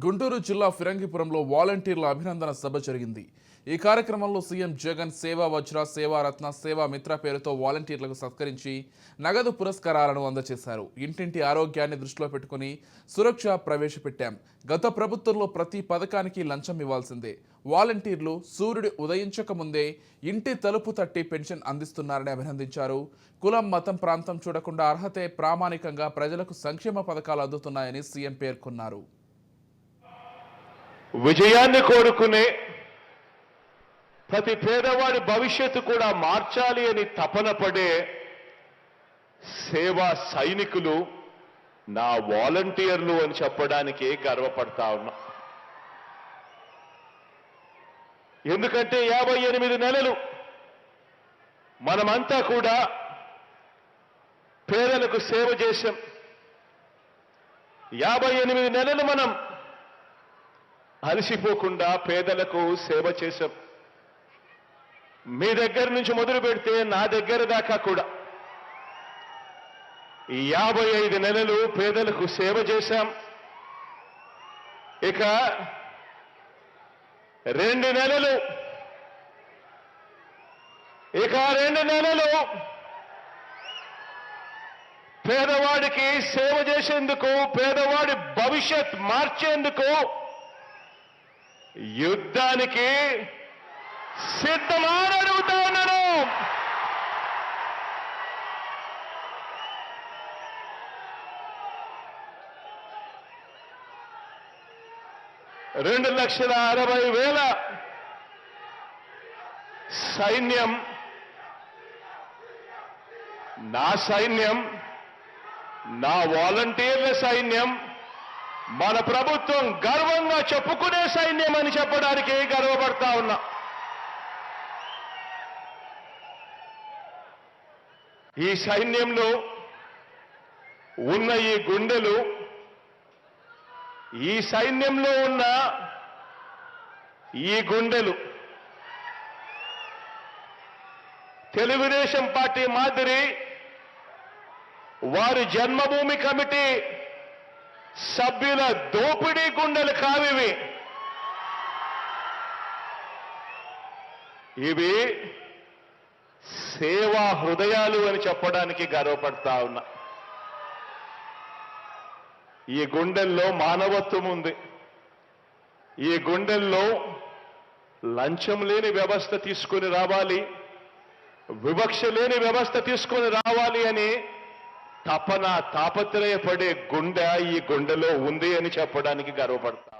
గుంటూరు జిల్లా ఫిరంగిపురంలో వాలంటీర్ల అభినందన సభ జరిగింది. ఈ కార్యక్రమంలో సీఎం జగన్ సేవా వజ్ర, సేవారత్న, సేవా మిత్ర పేరుతో వాలంటీర్లకు సత్కరించి నగదు పురస్కారాలను అందజేశారు. ఇంటింటి ఆరోగ్యాన్ని దృష్టిలో పెట్టుకుని సురక్ష ప్రవేశపెట్టాం. గత ప్రభుత్వంలో ప్రతి పథకానికి లంచం ఇవ్వాల్సిందే. వాలంటీర్లు సూర్యుడు ఉదయించక ముందే ఇంటి తలుపు తట్టి పెన్షన్ అందిస్తున్నారని అభినందించారు. కులం, మతం, ప్రాంతం చూడకుండా అర్హతే ప్రామాణికంగా ప్రజలకు సంక్షేమ పథకాలు అందుతున్నాయని సీఎం పేర్కొన్నారు. విజయాన్ని కోరుకునే ప్రతి పేదవాడి భవిష్యత్తు కూడా మార్చాలి అని తపన పడే సేవా సైనికులు నా వాలంటీర్లు అని చెప్పడానికి గర్వపడతా ఉన్నా. ఎందుకంటే 58 నెలలు మనమంతా కూడా పేదలకు సేవ చేశాం. 58 నెలలు మనం అలసిపోకుండా పేదలకు సేవ చేశాం. మీ దగ్గర నుంచి మొదలు పెడితే నా దగ్గర దాకా కూడా 55 నెలలు పేదలకు సేవ చేశాం. ఇక 2 నెలలు పేదవాడికి సేవ చేసేందుకు, పేదవాడి భవిష్యత్ మార్చేందుకు యుద్ధానికి సిద్ధమని అడుగుతా ఉన్నాను. $2,60,000 సైన్యం, నా సైన్యం, నా వాలంటీర్ల సైన్యం, మన ప్రభుత్వం గర్వంగా చెప్పుకునే సైన్యం అని చెప్పడానికి గర్వపడతా ఉన్నా. ఈ సైన్యంలో ఉన్న ఈ గుండెలు, ఈ సైన్యంలో ఉన్న ఈ గుండెలు తెలుగుదేశం పార్టీ మాదిరి వారి జన్మభూమి కమిటీ సభ్యుల దోపిడీ గుండెలు కావివి. ఇవి సేవా హృదయాలు అని చెప్పడానికి గర్వపడతా ఉన్నా. ఈ గుండెల్లో మానవత్వం ఉంది. ఈ గుండెల్లో లంచం లేని వ్యవస్థ తీసుకుని రావాలి, వివక్ష లేని వ్యవస్థ తీసుకుని రావాలి అని తాపత్రయపడే గుండె ఈ గుండెలో ఉంది అని చెప్పడానికి గర్వపడతా.